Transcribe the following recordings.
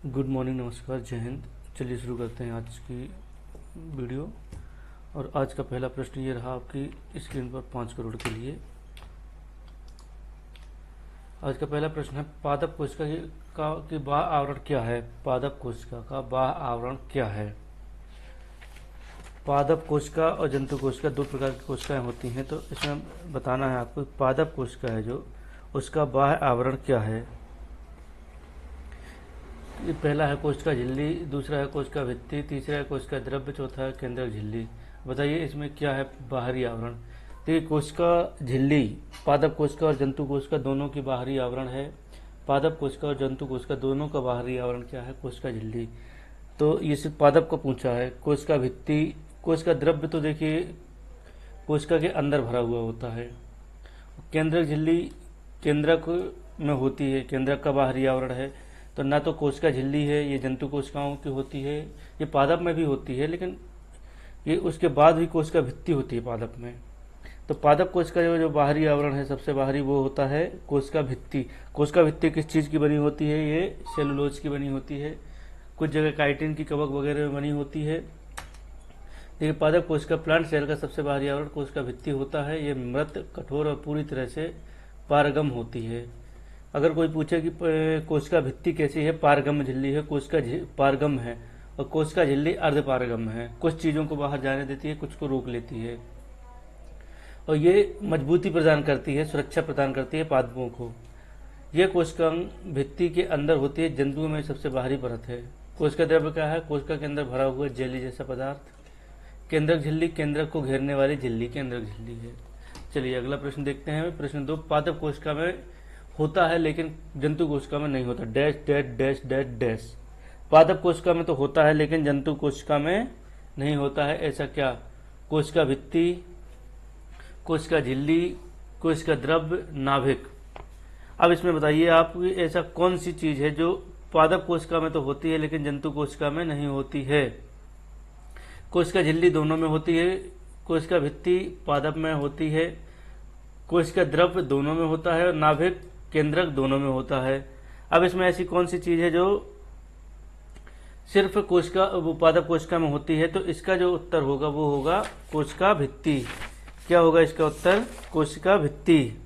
Good morning, नमस्कार, जय हिंद। चलिए शुरू करते हैं आज की वीडियो। और आज का पहला प्रश्न ये रहा आपकी स्क्रीन पर 5 करोड़ के लिए। आज का पहला प्रश्न है, पादप कोशिका की बाह्य आवरण क्या है? पादप कोशिका का बाह्य आवरण क्या है? पादप कोशिका और जंतु कोशिका दो प्रकार की कोशिकाएं होती हैं, तो इसमें बताना है आपको पादप कोशिका है जो उसका बाह्य आवरण क्या है। पहला है कोशिका झिल्ली, दूसरा है कोशिका भित्ति, तीसरा है कोशिका द्रव्य, चौथा है केंद्रक झिल्ली। बताइए इसमें क्या है बाहरी आवरण? देखिए, कोशिका झिल्ली पादप कोशिका और जंतु कोशिका दोनों की बाहरी आवरण है। पादप कोशिका और जंतु कोशिका दोनों का बाहरी आवरण क्या है? कोशिका झिल्ली। तो ये सिर्फ पादप को पूछा है। कोशिका भित्ति, कोशिका द्रव्य तो देखिए कोशिका के अंदर भरा हुआ होता है। केंद्रक झिल्ली केंद्रक में होती है, केंद्रक का बाहरी आवरण है। तो ना तो कोशिका झिल्ली है, ये जंतु कोशिकाओं की होती है, ये पादप में भी होती है, लेकिन ये उसके बाद भी कोशिका भित्ति होती है पादप में। तो पादप कोशिका जो बाहरी आवरण है सबसे बाहरी, वो होता है कोशिका भित्ति। कोशिका भित्ति किस चीज़ की बनी होती है? ये सेलुलोज की बनी होती है, कुछ जगह काइटिन की कवक वगैरह में बनी होती है। देखिए, पादप कोशिका प्लांट सेल का सबसे बाहरी आवरण कोशिका भित्ति होता है। ये मृत, कठोर और पूरी तरह से पारगम होती है। अगर कोई पूछे कि कोशिका भित्ति कैसी है, पारगम झिल्ली है, कोशिका पारगम है, और कोशिका झिल्ली अर्धपारगम है। कुछ चीज़ों को बाहर जाने देती है, कुछ को रोक लेती है, और ये मजबूती प्रदान करती है, सुरक्षा प्रदान करती है पादपों को। यह कोशिका भित्ति के अंदर होती है। जंतुओं में सबसे बाहरी परत है। कोशिका द्रव्य क्या है? कोशिका के अंदर भरा हुआ जेली जैसा पदार्थ। केंद्रक झिल्ली केंद्रक को घेरने वाली झिल्ली केंद्रक झिल्ली है। चलिए अगला प्रश्न देखते हैं। प्रश्न 2, पादप कोशिका में होता है लेकिन जंतु कोशिका में नहीं होता। Dash dash dash dash dash. पादप कोशिका में तो होता है लेकिन जंतु कोशिका में नहीं होता है। ऐसा क्या? कोशिका भित्ति, कोशिका झिल्ली, कोशिका द्रव्य, नाभिक। अब इसमें बताइए आप ऐसा कौन सी चीज है जो पादप कोशिका में तो होती है लेकिन जंतु कोशिका में नहीं होती है? कोशिका झिल्ली दोनों में होती है, कोशिका भित्ति पादप में होती है, कोशिका द्रव्य दोनों में होता है, और नाभिक केंद्रक दोनों में होता है। अब इसमें ऐसी कौन सी चीज है जो सिर्फ कोशिका पादप कोशिका में होती है? तो इसका जो उत्तर होगा वो होगा कोशिका भित्ति। क्या होगा इसका उत्तर? कोशिका भित्ति।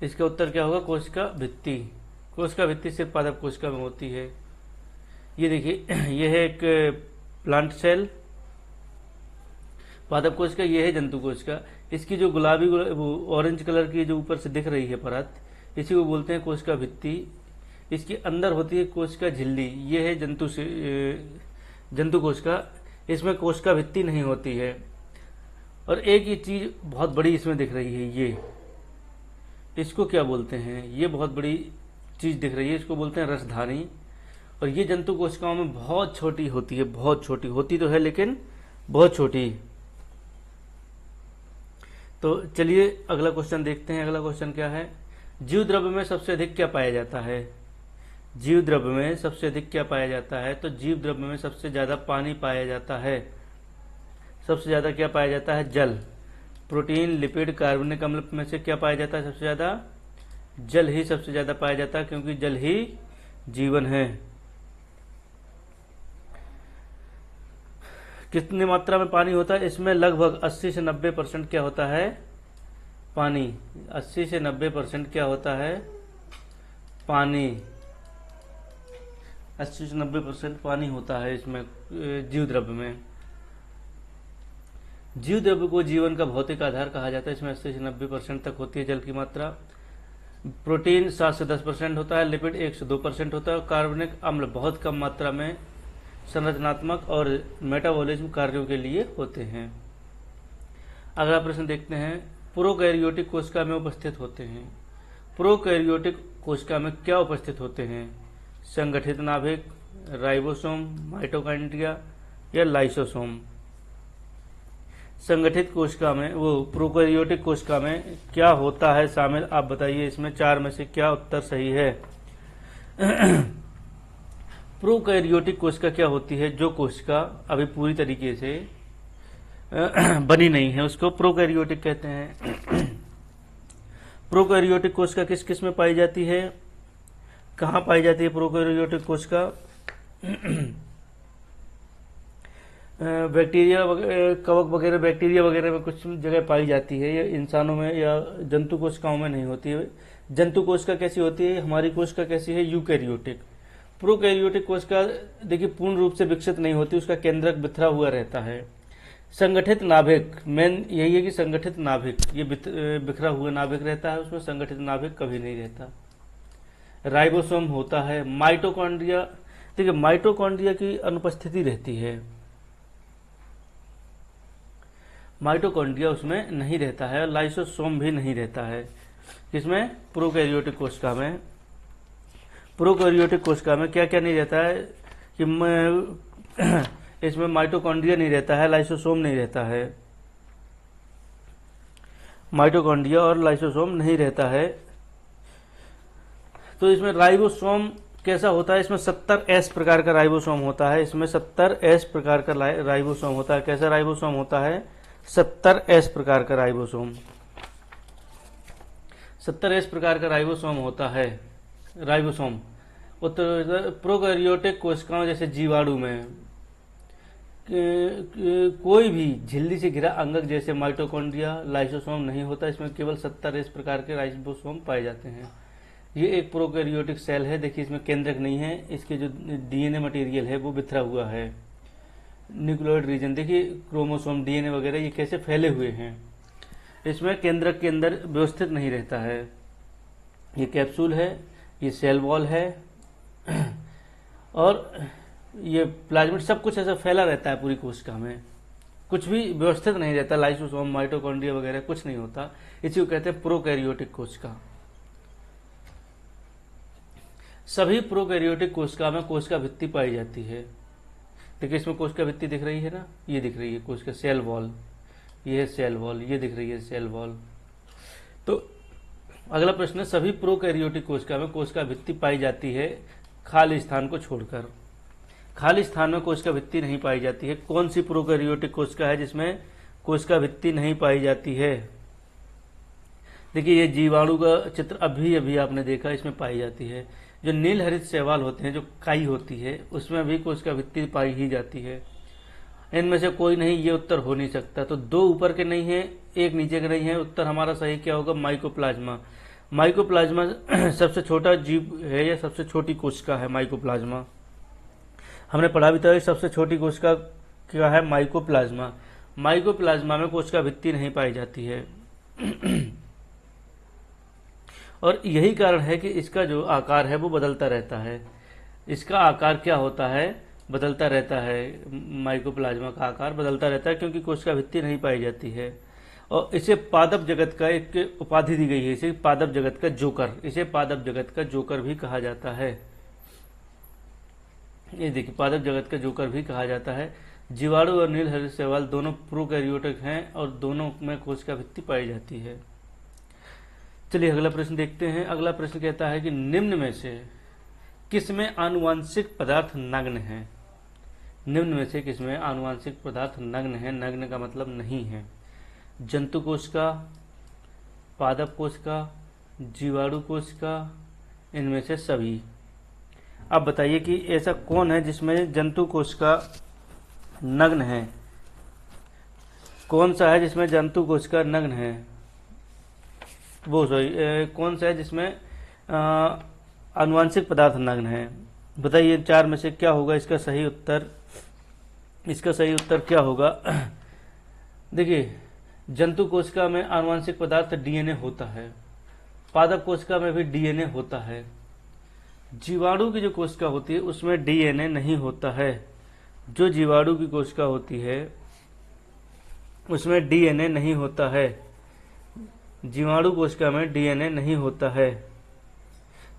इसका उत्तर क्या होगा? कोशिका भित्ति। कोशिका भित्ति सिर्फ पादप कोशिका में होती है। ये देखिए, यह है एक प्लांट सेल पादप कोशिका, ये है जंतु कोशिका। इसकी जो गुलाबी ऑरेंज कलर की जो ऊपर से दिख रही है परत, इसी को बोलते हैं कोशिका भित्ति। इसके अंदर होती है कोशिका झिल्ली, ये है जंतु कोशिका। इसमें कोशिका भित्ति नहीं होती है। और एक ये चीज बहुत बड़ी इसमें दिख रही है, ये इसको क्या बोलते हैं? ये बहुत बड़ी चीज दिख रही है, इसको बोलते हैं रसधानी। और ये जंतु कोशिकाओं में बहुत छोटी होती है, बहुत छोटी होती तो है लेकिन बहुत छोटी। तो चलिए अगला क्वेश्चन देखते हैं। अगला क्वेश्चन क्या है? जीव द्रव्य में सबसे अधिक क्या पाया जाता है? जीव द्रव्य में सबसे अधिक क्या पाया जाता है? तो जीव द्रव्य में सबसे ज्यादा पानी पाया जाता है। सबसे ज्यादा क्या पाया जाता है? जल। प्रोटीन, लिपिड, कार्बनिक अम्ल में से क्या पाया जाता है सबसे ज्यादा? जल ही सबसे ज्यादा पाया जाता है, क्योंकि जल ही जीवन है। कितनी मात्रा में पानी होता है? इसमें लगभग 80 से 90% क्या होता है? पानी। 80 से 90% क्या होता है? पानी। 80 से 90% पानी होता है इसमें, जीव द्रव्य में। जीव द्रव्य को जीवन का भौतिक आधार कहा जाता है। इसमें 80 से 90% तक होती है जल की मात्रा। प्रोटीन 7 से 10% होता है, लिपिड 1 से 2% होता है, और कार्बनिक अम्ल बहुत कम मात्रा में संरचनात्मक और मेटाबॉलिज्म कार्यों के लिए होते हैं। अगला प्रश्न देखते हैं। प्रोकैरियोटिक कोशिका में उपस्थित होते हैं। प्रोकैरियोटिक कोशिका में क्या उपस्थित होते हैं? संगठित नाभिक, राइबोसोम, माइटोकॉन्ड्रिया या लाइसोसोम। संगठित कोशिका में, वो प्रोकैरियोटिक कोशिका में क्या होता है शामिल? आप बताइए इसमें 4 में से क्या उत्तर सही है? प्रोकैरियोटिक कोशिका क्या होती है? जो कोशिका अभी पूरी तरीके से बनी नहीं है उसको प्रोकैरियोटिक कहते हैं। प्रोकैरियोटिक कोशिका किस किस में पाई जाती है, कहाँ पाई जाती है प्रोकैरियोटिक कोशिका? बैक्टीरिया कवक वगैरह, बैक्टीरिया वगैरह में कुछ जगह पाई जाती है, ये इंसानों में या जंतु कोशिकाओं में नहीं होती है। जंतु कोशिका कैसी होती है, हमारी कोशिका कैसी है, यूकैरियोटिक। प्रोकैरियोटिक कोशिका देखिए पूर्ण रूप से विकसित नहीं होती, उसका केंद्रक बिखरा हुआ रहता है। संगठित नाभिक, मेन यही है कि संगठित नाभिक, ये बिखरा हुआ नाभिक रहता है, उसमें संगठित नाभिक कभी नहीं रहता। राइबोसोम होता है। माइटोकॉन्ड्रिया, देखिए माइटोकॉन्ड्रिया की अनुपस्थिति रहती है, माइटोकॉन्ड्रिया उसमें नहीं रहता है, लाइसोसोम भी नहीं रहता है। किसमें? प्रोकैरियोटिक कोशिका में। प्रोकैरियोटिक कोशिका में क्या क्या नहीं रहता है कि इसमें माइटोकॉन्ड्रिया नहीं रहता है, लाइसोसोम नहीं रहता है, माइटोकॉन्ड्रिया और लाइसोसोम नहीं रहता है। तो इसमें राइबोसोम कैसा होता है, इसमें 70S प्रकार का राइबोसोम होता है, इसमें 70S प्रकार का राइबोसोम होता है। कैसा राइबोसोम होता है? 70S प्रकार का राइबोसोम, 70S प्रकार का राइबोसोम होता है। राइबोसोम प्रोकैरियोटिक कोशिकाओं जैसे जीवाणु में कोई भी झिल्ली से घिरा अंगक जैसे माइटोकॉन्ड्रिया, लाइसोसोम नहीं होता, इसमें केवल 70S प्रकार के राइबोसोम पाए जाते हैं। ये एक प्रोकैरियोटिक सेल है, देखिए इसमें केंद्रक नहीं है, इसके जो डीएनए मटेरियल है वो बिखरा हुआ है। न्यूक्लियोइड रीजन देखिए, क्रोमोसोम, डीएनए वगैरह ये कैसे फैले हुए हैं, इसमें केंद्रक के अंदर व्यवस्थित नहीं रहता है। ये कैप्सूल है, ये सेल वॉल है और ये प्लाज्मिड, सब कुछ ऐसा फैला रहता है पूरी कोशिका में, कुछ भी व्यवस्थित नहीं रहता। लाइसोसोम, माइटोकॉन्ड्रिया वगैरह कुछ नहीं होता, इसी को कहते हैं प्रोकैरियोटिक कोशिका। सभी प्रोकैरियोटिक कोशिका में कोशिका भित्ति पाई जाती है। देखिए इसमें कोशिका भित्ति दिख रही है ना, ये दिख रही है कोशिका सेल वॉल, ये है सेल वॉल, ये दिख रही है सेल वॉल। तो अगला प्रश्न है, सभी प्रोकैरियोटिक कोशिका में कोशिका भित्ति पाई जाती है खाली स्थान को छोड़कर। खाली स्थान में कोशिका भित्ति नहीं पाई जाती है। कौन सी प्रोकैरियोटिक कोशिका है जिसमें कोशिका भित्ति नहीं पाई जाती है? देखिए ये जीवाणु का चित्र अभी अभी आपने देखा, इसमें पाई जाती है। जो नील हरित शैवाल होते हैं, जो काई होती है, उसमें भी कोशिका भित्ति पाई ही जाती है। इनमें से कोई नहीं, ये उत्तर हो नहीं सकता। तो दो ऊपर के नहीं है, एक नीचे के नहीं है, उत्तर हमारा सही क्या होगा? माइकोप्लाज्मा। माइकोप्लाज्मा सबसे छोटा जीव है या सबसे छोटी कोशिका है माइकोप्लाज्मा। हमने पढ़ा भी था सबसे छोटी कोशिका क्या है? माइकोप्लाज्मा। माइकोप्लाज्मा में कोशिका भित्ति नहीं पाई जाती है और यही कारण है कि इसका जो आकार है वो बदलता रहता है। इसका आकार क्या होता है? बदलता रहता है। माइकोप्लाज्मा का आकार बदलता रहता है क्योंकि कोशिका भित्ति नहीं पाई जाती है। और इसे पादप जगत का एक उपाधि दी गई है, इसे पादप जगत का जोकर, इसे पादप जगत का जोकर भी कहा जाता है। ये देखिए पादप जगत का जोकर भी कहा जाता है। जीवाणु और नील हरित शैवाल दोनों प्रोकैरियोटिक हैं और दोनों में कोशिका भित्ति पाई जाती है। चलिए अगला प्रश्न देखते हैं। अगला प्रश्न कहता है कि निम्न में से किसमें आनुवांशिक पदार्थ नग्न है? निम्न में से किसमें आनुवांशिक पदार्थ नग्न है? नग्न का मतलब नहीं है। जंतु कोशिका, पादप कोशिका, जीवाणु कोशिका, इनमें से सभी। अब बताइए कि ऐसा कौन है जिसमें जंतु कोशिका नग्न है? कौन सा है जिसमें जंतु कोशिका नग्न है? वो सॉरी कौन सा है जिसमें आनुवांशिक पदार्थ नग्न है? बताइए चार में से क्या होगा इसका सही उत्तर? इसका सही उत्तर क्या होगा? देखिए जंतु कोशिका में आनुवांशिक पदार्थ डीएनए होता है, पादप कोशिका में भी डीएनए होता है। जीवाणु की जो कोशिका होती है उसमें डीएनए नहीं होता है। जो जीवाणु की कोशिका होती है उसमें डीएनए नहीं होता है। जीवाणु कोशिका में डीएनए नहीं होता है।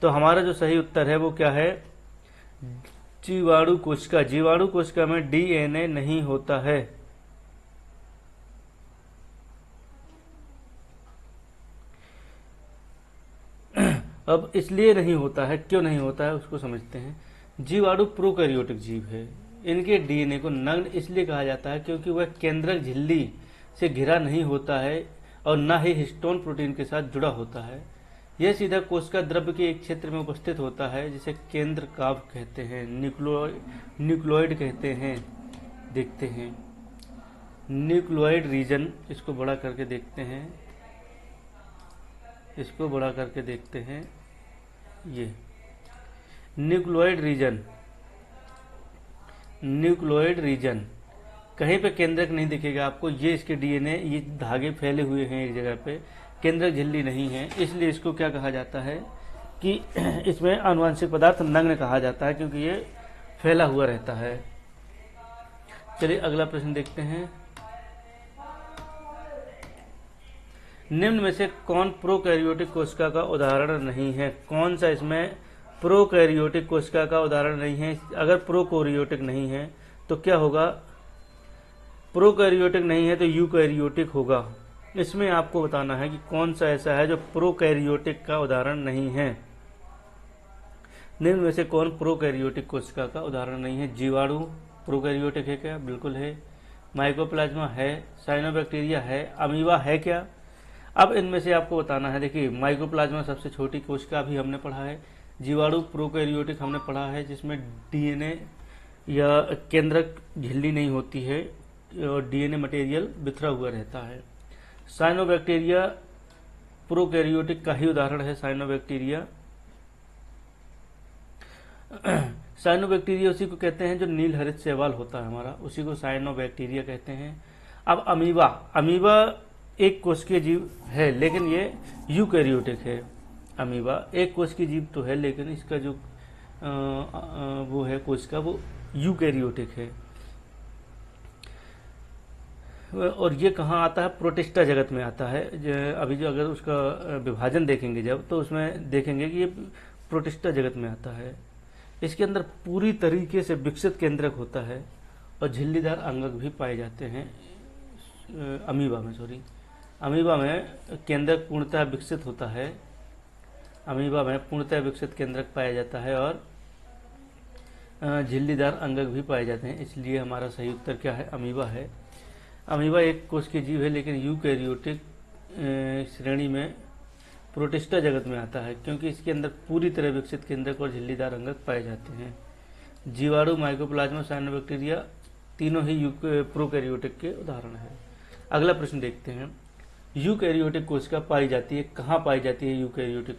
तो हमारा जो सही उत्तर है वो क्या है? जीवाणु कोशिका। जीवाणु कोशिका में डीएनए नहीं होता है। अब इसलिए नहीं होता है, क्यों नहीं होता है उसको समझते हैं। जीवाणु प्रोकैरियोटिक जीव है, इनके डीएनए को नग्न इसलिए कहा जाता है क्योंकि वह केंद्रक झिल्ली से घिरा नहीं होता है और न ही हिस्टोन प्रोटीन के साथ जुड़ा होता है। यह सीधा कोशिका द्रव्य के एक क्षेत्र में उपस्थित होता है जिसे केंद्र काव्य कहते हैं, न्यूक्लियोइड कहते हैं। देखते हैं न्यूक्लियोइड रीजन, इसको बड़ा करके देखते हैं, इसको बड़ा करके देखते हैं। ये न्यूक्लियोइड रीजन कहीं पे केंद्रक नहीं दिखेगा आपको। ये इसके डीएनए, ये धागे फैले हुए हैं एक जगह पे, केंद्रक झिल्ली नहीं है, इसलिए इसको क्या कहा जाता है कि इसमें आनुवंशिक पदार्थ नग्न कहा जाता है, क्योंकि ये फैला हुआ रहता है। चलिए अगला प्रश्न देखते हैं। निम्न में से कौन प्रोकैरियोटिक कोशिका का उदाहरण नहीं है? कौन सा इसमें प्रोकैरियोटिक कोशिका का उदाहरण नहीं है? अगर प्रोकैरियोटिक नहीं है तो क्या होगा? प्रोकैरियोटिक नहीं है तो यूकैरियोटिक होगा। इसमें आपको बताना है कि कौन सा ऐसा है जो प्रोकैरियोटिक का उदाहरण नहीं है। निम्न में से कौन प्रोकैरियोटिक कोशिका का उदाहरण नहीं है? जीवाणु प्रोकैरियोटिक है क्या? बिल्कुल है। माइकोप्लाज्मा है, साइनोबैक्टीरिया है, अमीबा है क्या? अब इनमें से आपको बताना है। देखिए माइकोप्लाज्मा सबसे छोटी कोशिका भी हमने पढ़ा है, जीवाणु प्रोकैरियोटिक हमने पढ़ा है जिसमें डीएनए या केंद्रक झिल्ली नहीं होती है और डीएनए मटेरियल बिखरा हुआ रहता है। साइनोबैक्टीरिया प्रोकैरियोटिक का ही उदाहरण है। साइनोबैक्टीरिया उसी को कहते हैं जो नील हरित शैवाल होता है हमारा, उसी को साइनोबैक्टीरिया कहते हैं। अब अमीबा एक कोशिकीय जीव है लेकिन ये यूकैरियोटिक है। अमीबा एक कोशिकीय जीव तो है लेकिन इसका जो वो है कोशिका, वो यूकैरियोटिक है। और ये कहाँ आता है? प्रोटिस्टा जगत में आता है। अभी जो अगर उसका विभाजन देखेंगे जब, तो उसमें देखेंगे कि ये प्रोटिस्टा जगत में आता है। इसके अंदर पूरी तरीके से विकसित केंद्रक होता है और झिल्लीदार अंगक भी पाए जाते हैं। अमीबा में केंद्रक पूर्णतः विकसित होता है। अमीबा में पूर्णतः विकसित केंद्रक पाया जाता है और झिल्लीदार अंगक भी पाए जाते हैं। इसलिए हमारा सही उत्तर क्या है? अमीबा है। अमीबा एक कोशिकीय जीव है लेकिन यूकैरियोटिक श्रेणी में प्रोटिस्टा जगत में आता है, क्योंकि इसके अंदर पूरी तरह विकसित केंद्रक और झिल्लीदार अंगक पाए जाते हैं। जीवाणु, माइकोप्लाज्मा, साइनोबैक्टीरिया तीनों ही प्रोकैरियोटिक के उदाहरण है। अगला प्रश्न देखते हैं। यूकैरियोटिक कोशिका पाई जाती है, कहाँ पाई जाती है यूकैरियोटिक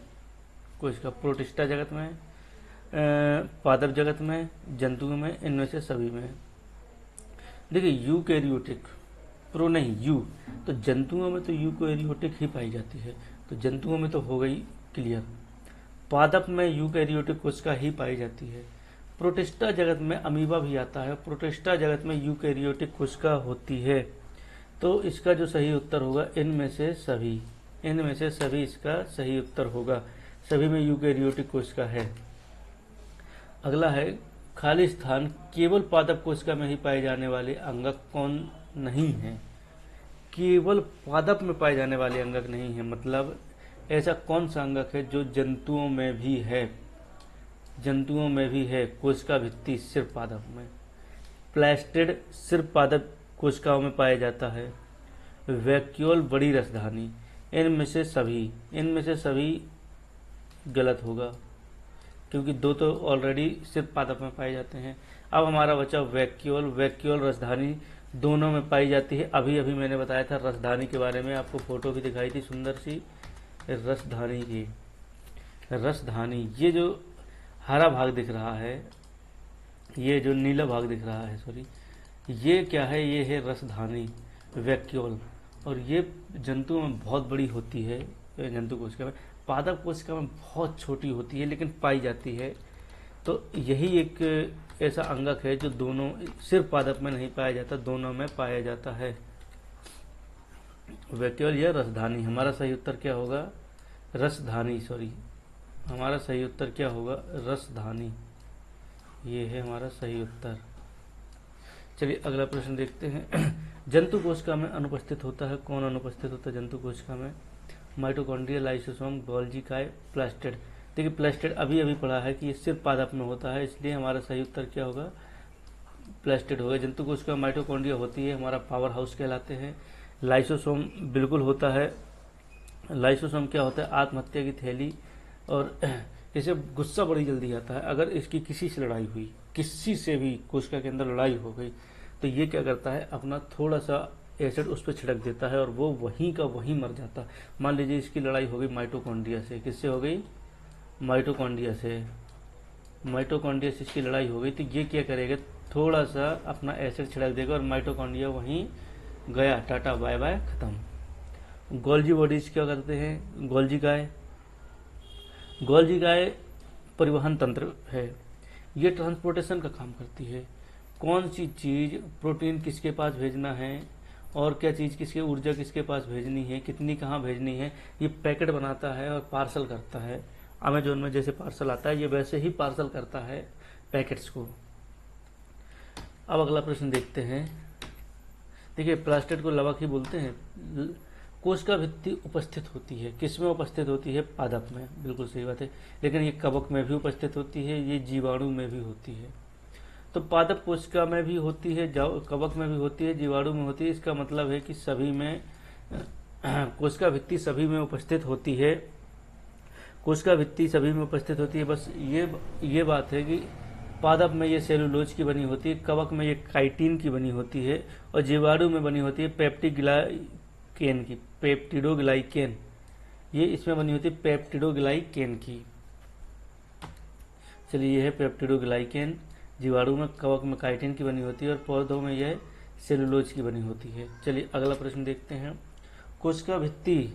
कोशिका? प्रोटिस्टा जगत में, पादप जगत में, जंतुओं में, इनमें से सभी में। देखिए यूकैरियोटिक, प्रो नहीं यू, तो जंतुओं में तो यूकैरियोटिक ही पाई जाती है, तो जंतुओं में तो हो गई क्लियर। पादप में यूकैरियोटिक कोशिका ही पाई जाती है। प्रोटिस्टा जगत में अमीबा भी आता है, प्रोटिस्टा जगत में यूकैरियोटिक कोशिका होती है। तो इसका जो सही उत्तर होगा इनमें से सभी इसका सही उत्तर होगा। सभी में यूकैरियोटिक कोशिका है। अगला है खाली स्थान, केवल पादप कोशिका में ही पाए जाने वाले अंगक कौन नहीं है? केवल पादप में पाए जाने वाले अंगक नहीं है, मतलब ऐसा कौन सा अंगक है जो जंतुओं में भी है? जंतुओं में भी है। कोशिका भित्ति सिर्फ पादप में। प्लास्टिड सिर्फ पादप कोशिकाओं में पाया जाता है। वैक्यूल बड़ी रसधानी, इनमें से सभी गलत होगा, क्योंकि दो तो ऑलरेडी सिर्फ पादप में पाए जाते हैं। अब हमारा बचा वैक्यूल रसधानी दोनों में पाई जाती है। अभी मैंने बताया था रसधानी के बारे में, आपको फोटो भी दिखाई थी सुंदर सी रसधानी की। रसधानी, ये जो हरा भाग दिख रहा है, ये जो नीला भाग दिख रहा है, सॉरी, ये क्या है? ये है रसधानी, वैक्यूल। और ये जंतुओं में बहुत बड़ी होती है, जंतु कोशिका में। पादप कोशिका में बहुत छोटी होती है लेकिन पाई जाती है। तो यही एक ऐसा अंगक है जो दोनों, सिर्फ पादप में नहीं पाया जाता, दोनों में पाया जाता है। वैक्यूल या रसधानी। हमारा सही उत्तर क्या होगा? रसधानी, सॉरी, हमारा सही उत्तर क्या होगा? रसधानी, ये है हमारा सही उत्तर। चलिए अगला प्रश्न देखते हैं। जंतु कोशिका में अनुपस्थित होता है, कौन अनुपस्थित होता है जंतु कोशिका में? माइटोकॉन्ड्रिया, लाइसोसोम, गोल्गी काय, प्लास्टिड। देखिए प्लास्टिड अभी पढ़ा है कि ये सिर्फ पादप में होता है, इसलिए हमारा सही उत्तर क्या होगा? प्लास्टिड होगा। जंतु कोशिका माइटोकॉन्ड्रिया होती है, हमारा पावर हाउस कहलाते हैं। लाइसोसोम बिल्कुल होता है। लाइसोसोम क्या होता है? आत्महत्या की थैली। और इसे गुस्सा बड़ी जल्दी आता है। अगर इसकी किसी से लड़ाई हुई, किसी से भी कोशिका के अंदर लड़ाई हो गई, तो ये क्या करता है, अपना थोड़ा सा एसिड उस पर छिड़क देता है और वो वहीं का वहीं मर जाता है। मान लीजिए इसकी लड़ाई हो गई माइटोकॉन्ड्रिया से। किससे हो गई? माइटोकॉन्ड्रिया से। माइटोकॉन्ड्रिया से इसकी लड़ाई हो गई, तो ये क्या करेगा, थोड़ा सा अपना एसिड छिड़क देगा और माइटोकॉन्ड्रिया वहीं गया, टाटा बाय बाय, खत्म। गोल्जी बॉडीज क्या करते हैं? गोल्जी गाय। गोल्जी गाय परिवहन तंत्र है, ये ट्रांसपोर्टेशन का काम करती है। कौन सी चीज, प्रोटीन किसके पास भेजना है और क्या चीज किसके, ऊर्जा किसके पास भेजनी है, कितनी कहाँ भेजनी है, ये पैकेट बनाता है और पार्सल करता है। अमेजोन में जैसे पार्सल आता है, ये वैसे ही पार्सल करता है पैकेट्स को। अब अगला प्रश्न देखते हैं। देखिए, प्लास्टेट को लवक ही बोलते हैं। कोशिका भित्ति उपस्थित होती है, किसमें उपस्थित होती है? पादप में। बिल्कुल सही बात है। लेकिन ये कवक में भी उपस्थित होती है, ये जीवाणु में भी होती है। तो पादप कोशिका में भी होती है, कवक में भी होती है, जीवाणु में होती है। इसका मतलब है कि सभी में कोशिका भित्ति सभी में उपस्थित होती है। कोशिका भित्ति सभी में उपस्थित होती है। बस ये बात है कि पादप में ये सेलुलोज की बनी होती है, कवक में ये काइटिन की बनी होती है और जीवाणु में बनी होती है पेप्टिडोग्लाइकेन की। पेप्टिडोग्लाइकेन, ये इसमें बनी होती है पेप्टिडोग्लाइकेन की। चलिए, ये है पेप्टिडोग्लाइकेन। जीवाणु में, कवक में काइटिन की बनी होती है और पौधों में यह सेलुलोज की बनी होती है। चलिए अगला प्रश्न देखते हैं। कोशिका भित्ति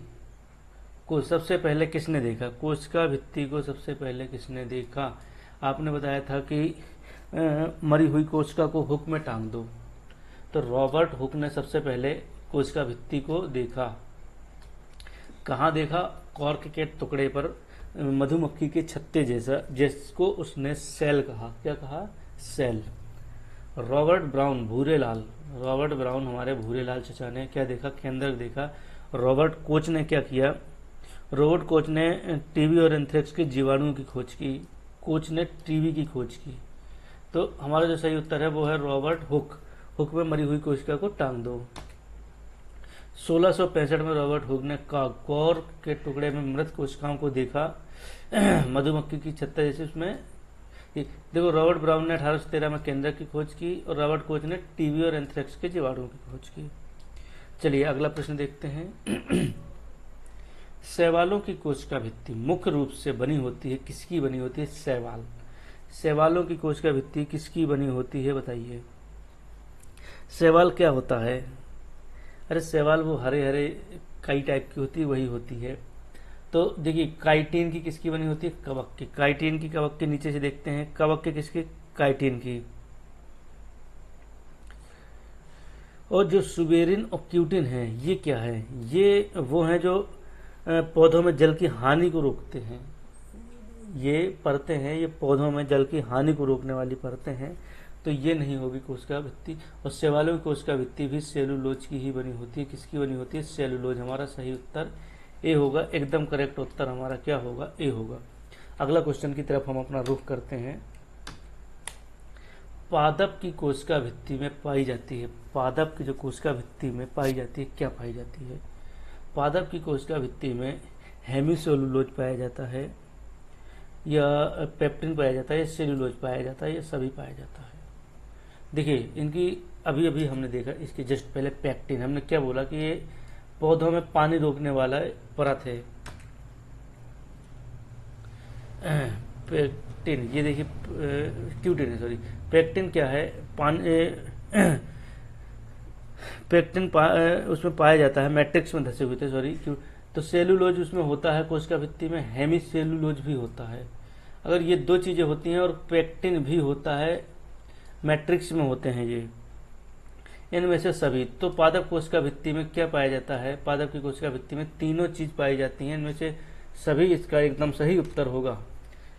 को सबसे पहले किसने देखा? कोशिका भित्ति को सबसे पहले किसने देखा? आपने बताया था कि मरी हुई कोशिका को हुक में टांग दो, तो रॉबर्ट हुक ने सबसे पहले कोशिका भित्ति को देखा। कहाँ देखा? कॉर्क के टुकड़े पर, मधुमक्खी के छत्ते जैसा, जिसको उसने सेल कहा। क्या कहा? सेल। रॉबर्ट ब्राउन, भूरे लाल, रॉबर्ट ब्राउन हमारे भूरे लाल चचा ने क्या देखा? केंद्रक देखा। रॉबर्ट कोच ने क्या किया? रॉबर्ट कोच ने टीबी और एंथ्रेक्स के जीवाणुओं की खोज की। कोच ने टीबी की खोज की। तो हमारा जो सही उत्तर है वो है रॉबर्ट हुक। हुक में मरी हुई कोशिका को टांग दो। 1665 में रॉबर्ट हुक ने कॉर्क के टुकड़े में मृत कोशिकाओं को देखा, मधुमक्खी की छत्ता जैसे। उसमें देखो, रॉबर्ट ब्राउन ने 1813 में केंद्रक की खोज की और रॉबर्ट कोच ने टीबी और एंथ्रेक्स के जीवाणुओं की खोज की। चलिए अगला प्रश्न देखते हैं। शैवालों की कोशिका भित्ति मुख्य रूप से बनी होती है, किसकी बनी होती है? शैवाल। शैवालों की कोशिका भित्ति किसकी बनी होती है, बताइए। शैवाल क्या होता है? अरे शैवाल वो हरे हरे कई टाइप की होती है, वही होती है। तो देखिए, काइटिन की किसकी बनी होती है? कवक की। काइटिन की कवक के नीचे से देखते हैं। कवक के किसकी? काइटिन की। और जो सुबेरिन और क्यूटिन है, ये क्या है? ये वो हैं जो पौधों में जल की हानि को रोकते हैं। ये परतें हैं, ये पौधों में जल की हानि को रोकने वाली परतें हैं। तो ये नहीं होगी कोशिका भित्ति। और शैवालों की कोशिका भित्ति भी सेलुलोज की ही बनी होती है। किसकी बनी होती है? सेलुलोज। हमारा सही उत्तर ए होगा। एकदम करेक्ट उत्तर हमारा क्या होगा? ए होगा। अगला क्वेश्चन की तरफ हम अपना रुख करते हैं। पादप की कोशिका भित्ति में पाई जाती है, पादप की जो कोशिका भित्ति में पाई जाती है, क्या पाई जाती है? पादप की कोशिका भित्ति में हेमीसेलुलोज पाया जाता है, या पेप्टिन पाया जाता है, या सेलुलोज पाया जाता है, या सभी पाया जाता है। देखिए, इनकी अभी अभी हमने देखा, इसके जस्ट पहले पेक्टिन। हमने क्या बोला कि ये पौधों में पानी रोकने वाला परत है। पेक्टिन, ये देखिए, क्यूटिन है, सॉरी। पेक्टिन क्या है? पेक्टिन उसमें पाया जाता है, मैट्रिक्स में धसे हुए थे, सॉरी। तो सेलुलोज उसमें होता है, कोशिका भित्ति में हेमी सेलुलोज भी होता है। अगर ये दो चीजें होती हैं और पेक्टिन भी होता है, मैट्रिक्स में होते हैं ये, इनमें से सभी, तो पादप कोशिका भित्ति में क्या पाया जाता है? पादप की कोशिका भित्ति में तीनों चीज पाई जाती हैं, इनमें से सभी। इसका एकदम सही उत्तर होगा।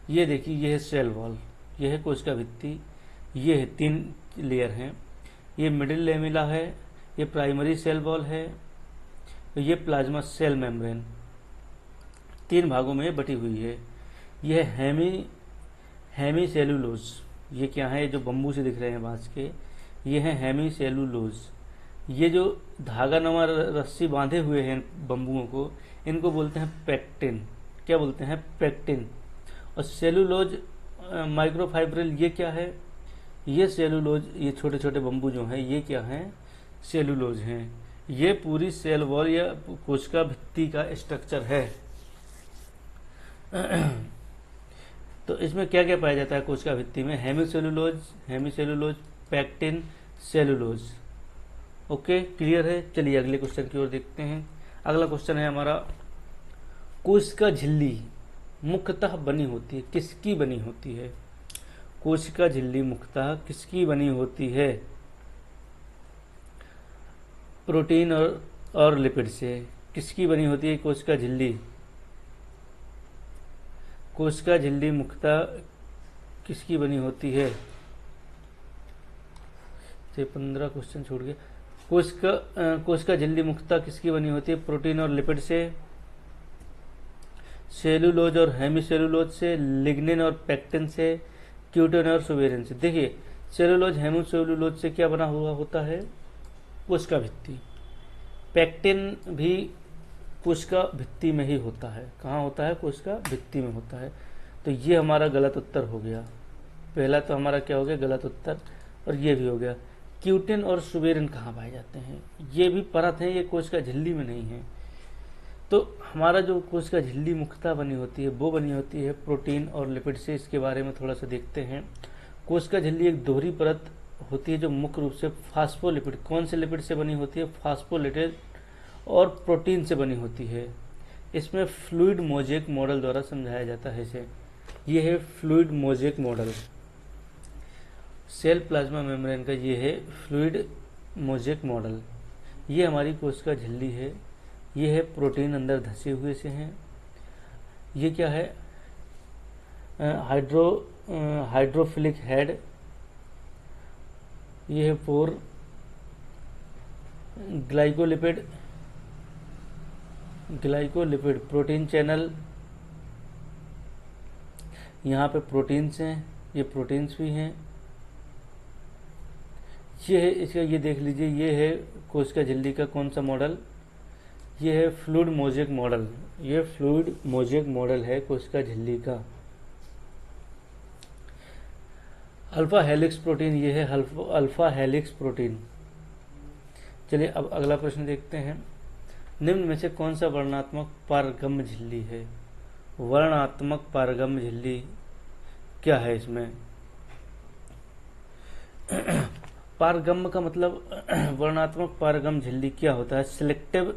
ये देखिए, ये है सेल वॉल, ये है कोशिका भित्ति, ये है 3 लेयर हैं, ये मिडिल लेमिला है, ये प्राइमरी सेल वॉल है, तो ये प्लाज्मा सेल मेम्ब्रेन। 3 भागों में ये बटी हुई है। यह हेमी सेलुलोज, ये क्या है? जो बम्बू से दिख रहे हैं बांस के, ये है हेमी सेलुलोज। ये जो धागा नुमा रस्सी बांधे हुए हैं बम्बुओं को, इनको बोलते हैं पेक्टिन। क्या बोलते हैं? पेक्टिन। और सेलुलोज माइक्रोफाइब्रिल, ये क्या है? ये सेलुलोज, ये छोटे छोटे बम्बू जो हैं ये क्या हैं? सेलुलोज हैं। ये पूरी सेल वॉल या कोशिका भित्ति का स्ट्रक्चर है। तो इसमें क्या क्या पाया जाता है कोशिका भित्ति में? Hemicellulose, pectin, cellulose. Okay, clear है। चलिए अगले क्वेश्चन की ओर देखते हैं। अगला क्वेश्चन है हमारा, कोशिका झिल्ली मुख्यतः बनी होती है, किसकी बनी होती है? कोशिका झिल्ली मुख्यतः किसकी बनी होती है? प्रोटीन और लिपिड से। किसकी बनी होती है कोशिका झिल्ली? कोशिका झिल्ली मुख्यतः किसकी बनी होती है? 15 क्वेश्चन छोड़ गए। कोशिका झिल्ली मुख्यतः किसकी बनी होती है? प्रोटीन और लिपिड से, सेलुलोज और हेमीसेलुलोज से, लिग्निन और पेक्टिन से, क्यूटिन और सुबेरिन से। देखिए, सेलुलोज हेमीसेलुलोज से क्या बना हुआ होता है? कोशिका भित्ति। पेक्टिन भी कोशिका भित्ति में ही होता है। कहाँ होता है? कोशिका भित्ति में होता है। तो ये हमारा गलत उत्तर हो गया। पहला तो हमारा क्या हो गया? गलत उत्तर। और ये भी हो गया। क्यूटिन और सुबेरिन कहाँ पाए जाते हैं? ये भी परत है, ये कोशिका झिल्ली में नहीं है। तो हमारा जो कोशिका झिल्ली मुख्यतः बनी होती है वो बनी होती है प्रोटीन और लिपिड से। इसके बारे में थोड़ा सा देखते हैं। कोशिका झिल्ली एक दोहरी परत होती है जो मुख्य रूप से फास्फोलिपिड, कौन से लिपिड से बनी होती है? फास्फोलिपिड और प्रोटीन से बनी होती है। इसमें फ्लूइड मोज़ेक मॉडल द्वारा समझाया जाता है इसे। ये है fluid mosaic model. Cell plasma membrane का ये है फ्लूइड मोज़ेक मॉडल। ये हमारी कोशिका झिल्ली है। ये है प्रोटीन अंदर धसे हुए से हैं। ये क्या है? Hydrophilic head. ये है पोर। Glycolipid protein channel. यहाँ पे प्रोटीन्स हैं, ये प्रोटीन्स भी हैं। ये है इसका, ये देख लीजिए, ये है कोशिका झिल्ली का कौन सा मॉडल? ये है फ्लूइड मोज़ेक मॉडल। ये फ्लूइड मोज़ेक मॉडल है कोशिका झिल्ली का। अल्फा हेलिक्स प्रोटीन, ये है अल्फा हेलिक्स प्रोटीन। चलिए अब अगला प्रश्न देखते हैं। निम्न में से कौन सा वर्णात्मक पारगम्य झिल्ली है? वर्णात्मक पारगम्य झिल्ली क्या है इसमें? पारगम्य का मतलब वर्णात्मक पारगम्य झिल्ली क्या होता है? सिलेक्टिव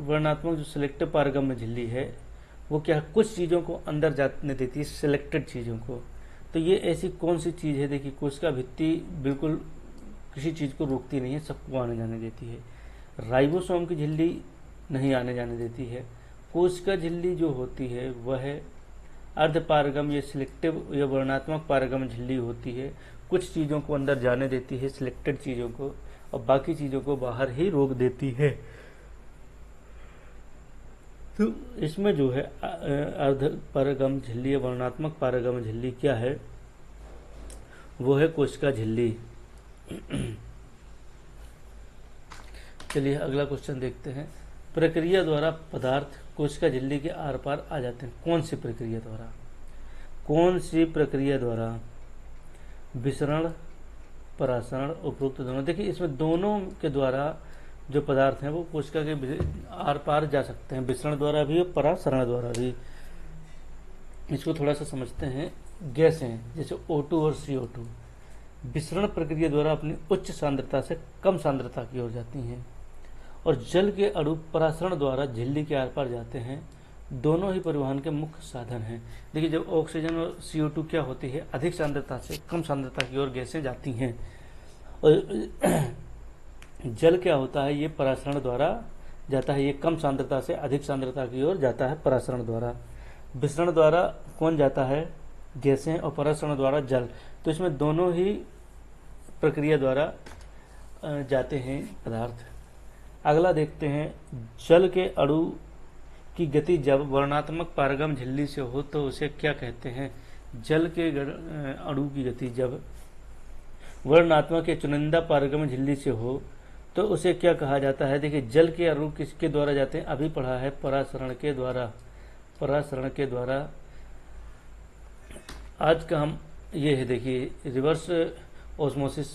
वर्णात्मक जो सिलेक्टिव पारगम्य झिल्ली है वो क्या है? कुछ चीज़ों को अंदर जाने देती है, सिलेक्टेड चीज़ों को। तो ये ऐसी कौन सी चीज़ है? देखिए, कोशिका भित्ति बिल्कुल किसी चीज़ को रोकती नहीं है, सबको आने जाने देती है। राइबोसोम की झिल्ली नहीं आने जाने देती है। कोशिका झिल्ली जो होती है वह अर्धपारगम या सिलेक्टिव या वर्णात्मक पारगम झिल्ली होती है। कुछ चीज़ों को अंदर जाने देती है, सिलेक्टेड चीज़ों को, और बाकी चीज़ों को बाहर ही रोक देती है। तो इसमें जो है अर्धपारगम झिल्ली या वर्णात्मक पारगम झिल्ली क्या है? वो है कोशिका झिल्ली। चलिए अगला क्वेश्चन देखते हैं। प्रक्रिया द्वारा पदार्थ कोशिका झिल्ली के आर पार आ जाते हैं। कौन सी प्रक्रिया द्वारा? कौन सी प्रक्रिया द्वारा? विसरण, परासरण, उपरोक्त दोनों। देखिए, इसमें दोनों के द्वारा जो पदार्थ हैं वो कोशिका के आर पार जा सकते हैं, विसरण द्वारा भी और परासरण द्वारा भी। इसको थोड़ा सा समझते हैं। गैसें जैसे O2 और CO2 विसरण प्रक्रिया द्वारा अपनी उच्च सांद्रता से कम सांद्रता की ओर जाती हैं, और जल के अणु परासरण द्वारा झिल्ली के आर पार जाते हैं। दोनों ही परिवहन के मुख्य साधन हैं। देखिए, जब ऑक्सीजन और CO2 क्या होती है? अधिक सांद्रता से कम सांद्रता की ओर गैसें जाती हैं, और जल क्या होता है? ये परासरण द्वारा जाता है। ये कम सांद्रता से अधिक सांद्रता की ओर जाता है परासरण द्वारा। विसरण द्वारा कौन जाता है? गैसें, और परासरण द्वारा जल। तो इसमें दोनों ही प्रक्रिया द्वारा जाते हैं पदार्थ। अगला देखते हैं। जल के अणु की गति जब वर्णात्मक पारगम झिल्ली से हो तो उसे क्या कहते हैं? जल के अणु की गति जब वर्णनात्मक या चुनिंदा पारगम्य झिल्ली से हो तो उसे क्या कहा जाता है। देखिए, जल के अणु किसके द्वारा जाते हैं, अभी पढ़ा है, परासरण के द्वारा। परासरण के द्वारा आज का हम ये है, देखिए रिवर्स ऑस्मोसिस,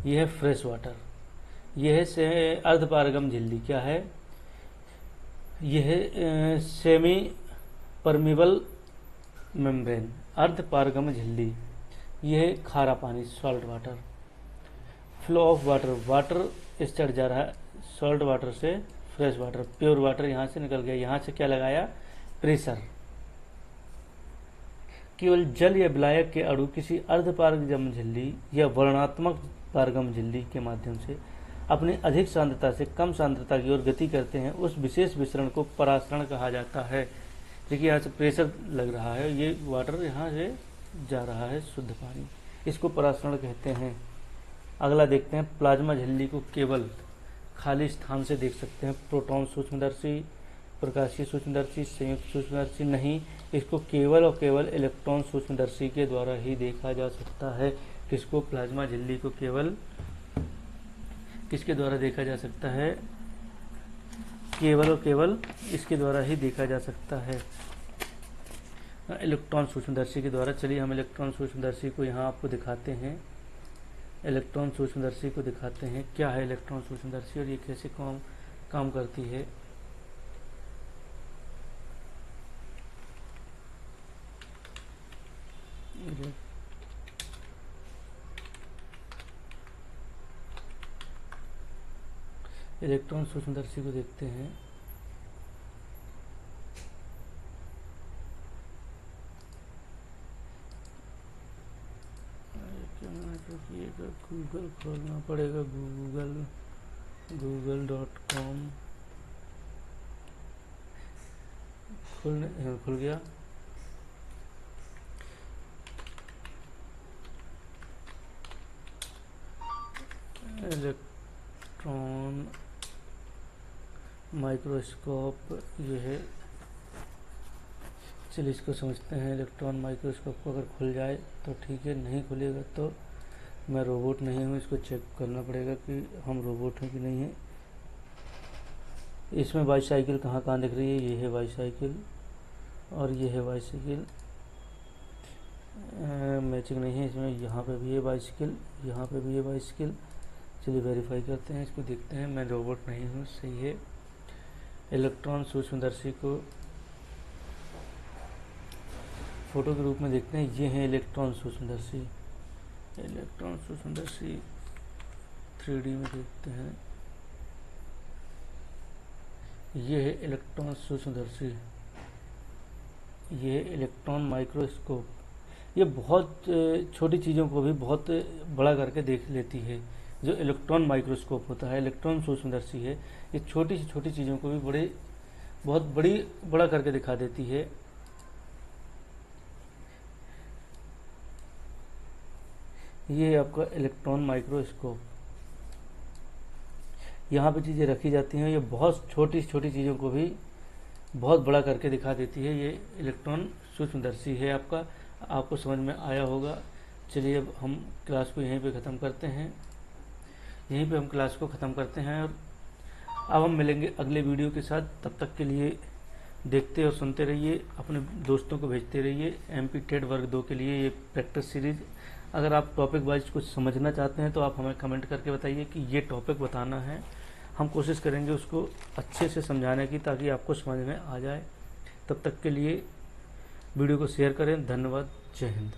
ये है फ्रेश वाटर, ये है से अर्धपारगम झिल्ली, क्या है, यह है सेमी परमिबल मेम्ब्रेन, अर्धपारगम झिल्ली। यह है खारा पानी, salt water. Flow of water, water इस चढ़ जा रहा है सॉल्ट वाटर से फ्रेश वाटर, प्योर वाटर यहाँ से निकल गया, यहाँ से क्या लगाया, प्रेशर। केवल जल या विलायक के अणु किसी अर्धपारगम झिल्ली या वर्णात्मक पारगम झिल्ली के माध्यम से अपनी अधिक सांद्रता से कम सांद्रता की ओर गति करते हैं, उस विशेष विसरण को परासरण कहा जाता है। देखिए, यहाँ से प्रेशर लग रहा है, ये वाटर यहाँ से जा रहा है शुद्ध पानी, इसको परासरण कहते हैं। अगला देखते हैं, प्लाज्मा झिल्ली को केवल खाली स्थान से देख सकते हैं, प्रोटॉन सूक्ष्मदर्शी, प्रकाशीय सूक्ष्मदर्शी, संयुक्त सूक्ष्मदर्शी नहीं, इसको केवल और केवल इलेक्ट्रॉन सूक्ष्मदर्शी के द्वारा ही देखा जा सकता है। किसको, प्लाज्मा झिल्ली को केवल किसके द्वारा देखा जा सकता है, केवल और केवल इसके द्वारा ही देखा जा सकता है, इलेक्ट्रॉन सूक्ष्मदर्शी के द्वारा। चलिए हम इलेक्ट्रॉन सूक्ष्मदर्शी को यहाँ आपको दिखाते हैं, इलेक्ट्रॉन सूक्ष्मदर्शी को दिखाते हैं क्या है इलेक्ट्रॉन सूक्ष्मदर्शी और ये कैसे काम करती है। इलेक्ट्रॉन सूक्ष्मदर्शी को देखते हैं। गूगल खोलना पड़ेगा, google.com खुल गया। इलेक्ट्रॉन माइक्रोस्कोप ये है, चलिए इसको समझते हैं। इलेक्ट्रॉन माइक्रोस्कोप को अगर खुल जाए तो ठीक है, नहीं खुलेगा तो मैं रोबोट नहीं हूँ, इसको चेक करना पड़ेगा कि हम रोबोट हैं कि नहीं है। इसमें बाईसाइकिल कहाँ कहाँ दिख रही है, ये है बाईसाइकिल और ये है बाईसाइकिल, मैचिंग नहीं है इसमें, यहाँ पे भी है बाईसाइकिल, यहाँ पे भी है बाईसाइकिल। चलिए वेरीफाई करते हैं, इसको देखते हैं, मैं रोबोट नहीं हूँ, सही है। इलेक्ट्रॉन सूक्ष्मदर्शी को फोटो के रूप में देखते हैं, ये है इलेक्ट्रॉन सूक्ष्मदर्शी। इलेक्ट्रॉन सूक्ष्मदर्शी 3D में देखते हैं, ये है इलेक्ट्रॉन सूक्ष्मदर्शी, ये है इलेक्ट्रॉन माइक्रोस्कोप। ये बहुत छोटी चीज़ों को भी बहुत बड़ा करके देख लेती है। जो इलेक्ट्रॉन माइक्रोस्कोप होता है, इलेक्ट्रॉन सूक्ष्मदर्शी है, ये छोटी से छोटी चीज़ों को भी बहुत बड़ा करके दिखा देती है। ये आपका इलेक्ट्रॉन माइक्रोस्कोप, यहाँ पे चीज़ें रखी जाती हैं, ये बहुत छोटी छोटी चीज़ों को भी बहुत बड़ा करके दिखा देती है। ये इलेक्ट्रॉन सूक्ष्मदर्शी है आपका, आपको समझ में आया होगा। चलिए अब हम क्लास को यहीं पे ख़त्म करते हैं, यहीं पे हम क्लास को ख़त्म करते हैं और अब हम मिलेंगे अगले वीडियो के साथ। तब तक के लिए देखते और सुनते रहिए, अपने दोस्तों को भेजते रहिए। MP टेट वर्ग 2 के लिए ये प्रैक्टिस सीरीज़। अगर आप टॉपिक वाइज कुछ समझना चाहते हैं तो आप हमें कमेंट करके बताइए कि ये टॉपिक बताना है, हम कोशिश करेंगे उसको अच्छे से समझाने की ताकि आपको समझ में आ जाए। तब तक के लिए वीडियो को शेयर करें। धन्यवाद, जय हिंद।